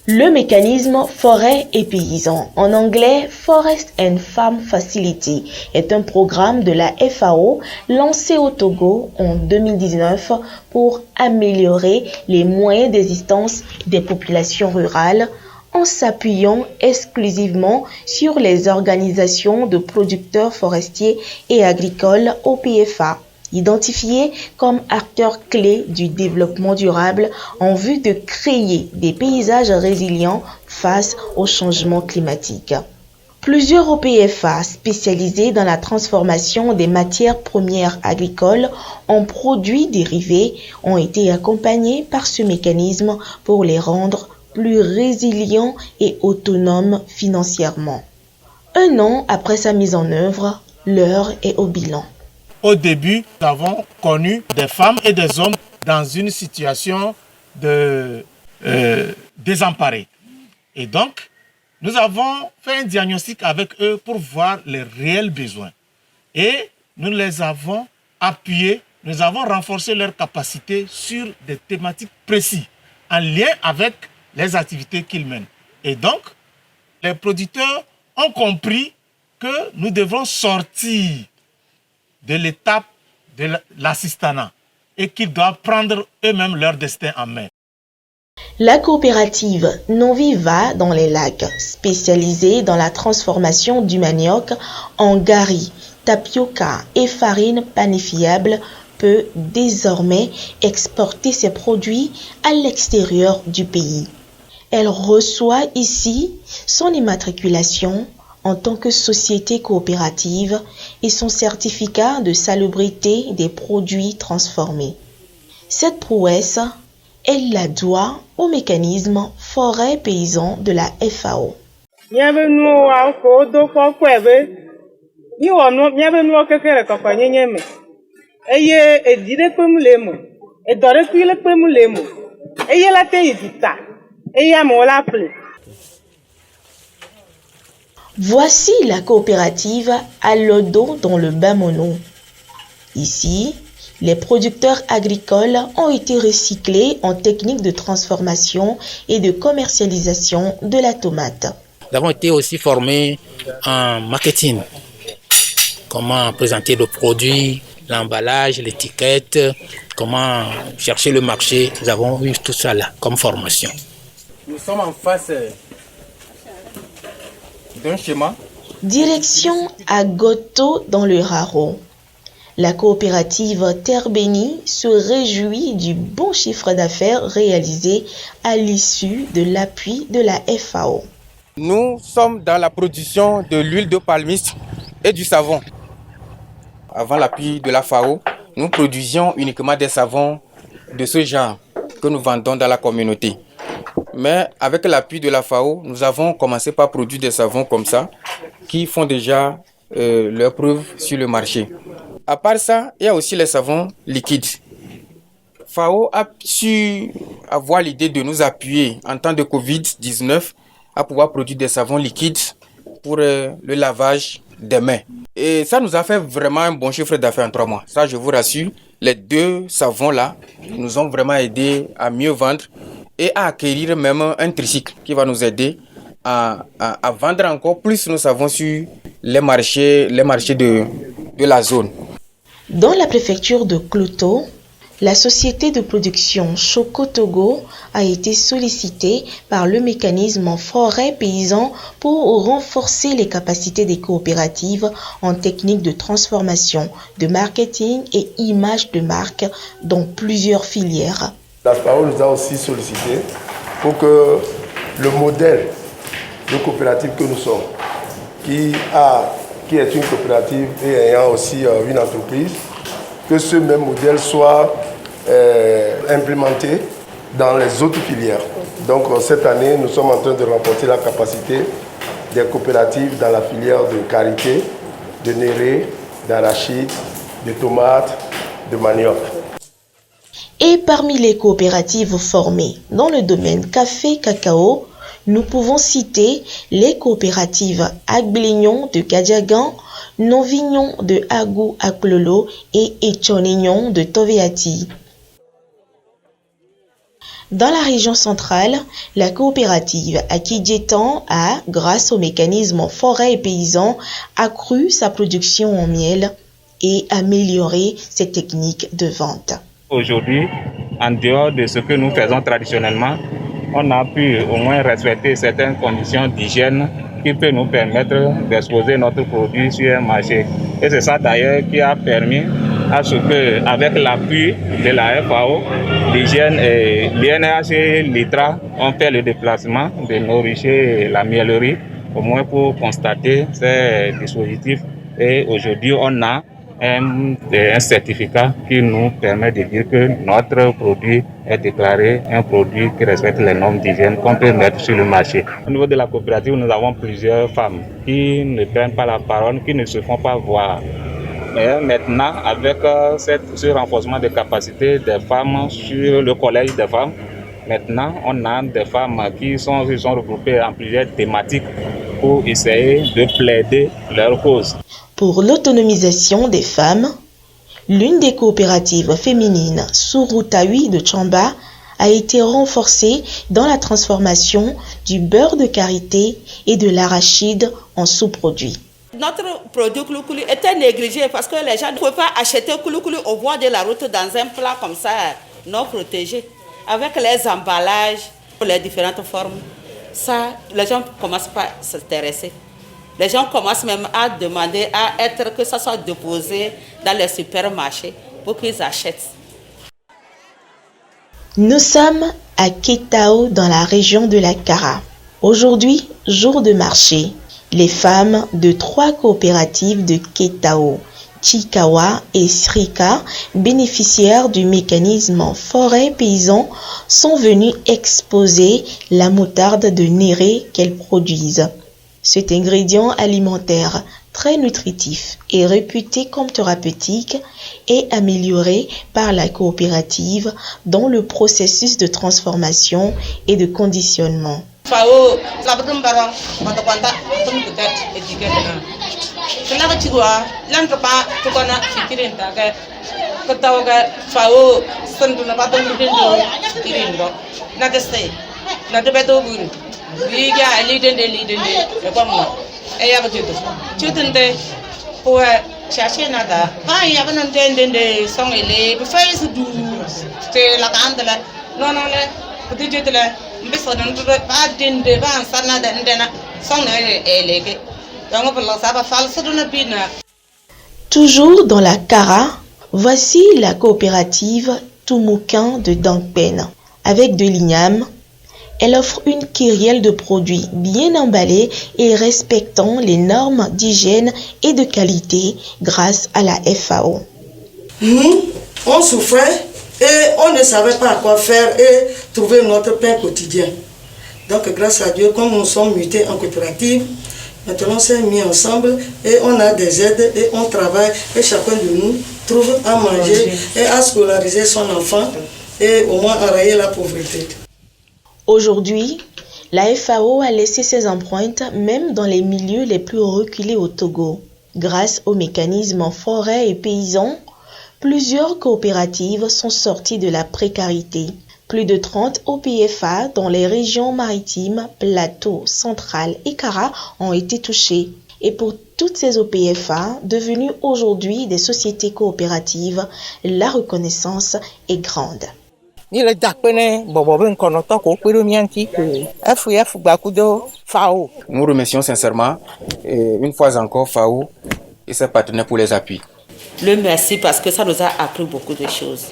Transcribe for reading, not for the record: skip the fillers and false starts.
Le mécanisme Forêt et Paysans, en anglais Forest and Farm Facility, est un programme de la FAO lancé au Togo en 2019 pour améliorer les moyens d'existence des populations rurales en s'appuyant exclusivement sur les organisations de producteurs forestiers et agricoles OPFA, identifiés comme acteurs clés du développement durable en vue de créer des paysages résilients face au changement climatique. Plusieurs OPFA spécialisés dans la transformation des matières premières agricoles en produits dérivés ont été accompagnés par ce mécanisme pour les rendre plus résilients et autonomes financièrement. Un an après sa mise en œuvre, l'heure est au bilan. Au début, nous avons connu des femmes et des hommes dans une situation de désemparés. Et donc, nous avons fait un diagnostic avec eux pour voir les réels besoins. Et nous les avons appuyés, nous avons renforcé leurs capacités sur des thématiques précises, en lien avec les activités qu'ils mènent. Et donc, les producteurs ont compris que nous devons sortir de l'étape de l'assistanat et qu'ils doivent prendre eux-mêmes leur destin en main. La coopérative Non-Viva dans les lacs, spécialisée dans la transformation du manioc en gari, tapioca et farine panifiable, peut désormais exporter ses produits à l'extérieur du pays. Elle reçoit ici son immatriculation en tant que société coopérative et son certificat de salubrité des produits transformés. Cette prouesse, elle la doit au mécanisme Forêt Paysan de la FAO. Voici la coopérative Alodo dans le Bamono. Ici, les producteurs agricoles ont été recyclés en techniques de transformation et de commercialisation de la tomate. Nous avons été aussi formés en marketing. Comment présenter le produit, l'emballage, l'étiquette, comment chercher le marché. Nous avons eu tout ça là comme formation. Nous sommes en face d'un schéma. Direction à Goto dans le Haro. La coopérative Terre Bénie se réjouit du bon chiffre d'affaires réalisé à l'issue de l'appui de la FAO. Nous sommes dans la production de l'huile de palmiste et du savon. Avant l'appui de la FAO, nous produisions uniquement des savons de ce genre que nous vendons dans la communauté. Mais avec l'appui de la FAO, nous avons commencé par produire des savons comme ça qui font déjà leur preuve sur le marché. À part ça, il y a aussi les savons liquides. FAO a su avoir l'idée de nous appuyer en temps de Covid-19 à pouvoir produire des savons liquides pour le lavage des mains. Et ça nous a fait vraiment un bon chiffre d'affaires en 3 mois. Ça, je vous rassure, les 2 savons-là nous ont vraiment aidé à mieux vendre et à acquérir même un tricycle qui va nous aider à vendre encore plus nos savons sur les marchés de la zone. Dans la préfecture de Cloto, la société de production Choco Togo a été sollicitée par le mécanisme Forêt Paysan pour renforcer les capacités des coopératives en techniques de transformation, de marketing et image de marque dans plusieurs filières. La FAO nous a aussi sollicité pour que le modèle de coopérative que nous sommes, qui est une coopérative et ayant aussi une entreprise, que ce même modèle soit implémenté dans les autres filières. Donc cette année, nous sommes en train de renforcer la capacité des coopératives dans la filière de karité, de néré, d'arachide, de tomates, de manioc. Et parmi les coopératives formées dans le domaine café-cacao, nous pouvons citer les coopératives Agbelignon de Gadiagan, Novignon de Agou Aklolo et Echonignon de Toveati. Dans la région centrale, la coopérative Akidjetan a, grâce au mécanisme forêt et paysans, accru sa production en miel et amélioré ses techniques de vente. Aujourd'hui, en dehors de ce que nous faisons traditionnellement, on a pu au moins respecter certaines conditions d'hygiène qui peuvent nous permettre d'exposer notre produit sur un marché. Et c'est ça d'ailleurs qui a permis à ce que, avec l'appui de la FAO, l'hygiène et l'INH et l'ITRA ont fait le déplacement de nos ruchers et la miellerie, au moins pour constater ces dispositifs. Et aujourd'hui, on a un certificat qui nous permet de dire que notre produit est déclaré un produit qui respecte les normes d'hygiène qu'on peut mettre sur le marché. Au niveau de la coopérative, nous avons plusieurs femmes qui ne prennent pas la parole, qui ne se font pas voir. Mais maintenant, avec ce renforcement des capacités des femmes sur le collège des femmes, maintenant on a des femmes qui sont regroupées en plusieurs thématiques pour essayer de plaider leur cause. Pour l'autonomisation des femmes, l'une des coopératives féminines Surutawi de Chamba a été renforcée dans la transformation du beurre de karité et de l'arachide en sous-produits. Notre produit kouloukoulou était négligé parce que les gens ne pouvaient pas acheter kouloukoulou au bord de la route dans un plat comme ça, non protégé. Avec les emballages, les différentes formes, ça, les gens ne commencent pas à s'intéresser. Les gens commencent même à demander à être que ça soit déposé dans les supermarchés pour qu'ils achètent. Nous sommes à Ketao dans la région de la Kara. Aujourd'hui, jour de marché. Les femmes de 3 coopératives de Ketao, Chikawa et Srika, bénéficiaires du mécanisme forêt paysan, sont venues exposer la moutarde de Néré qu'elles produisent. Cet ingrédient alimentaire très nutritif et réputé comme thérapeutique est amélioré par la coopérative dans le processus de transformation et de conditionnement. Toujours dans la Kara, voici la coopérative Toumoukan de Dangpen. Avec de l'igname, elle offre une kyrielle de produits bien emballés et respectant les normes d'hygiène et de qualité grâce à la FAO. Nous, on souffrait et on ne savait pas quoi faire et trouver notre pain quotidien. Donc grâce à Dieu, comme nous sommes mutés en coopérative, maintenant on s'est mis ensemble et on a des aides et on travaille et chacun de nous trouve à manger et à scolariser son enfant et au moins enrayer la pauvreté. Aujourd'hui, la FAO a laissé ses empreintes même dans les milieux les plus reculés au Togo. Grâce au mécanisme forêt et paysans, plusieurs coopératives sont sorties de la précarité. Plus de 30 OPFA dans les régions maritimes, Plateau, Central et Kara ont été touchés. Et pour toutes ces OPFA, devenues aujourd'hui des sociétés coopératives, la reconnaissance est grande. Nous remercions sincèrement une fois encore FAO et ses partenaires pour les appuis. Le merci parce que ça nous a appris beaucoup de choses.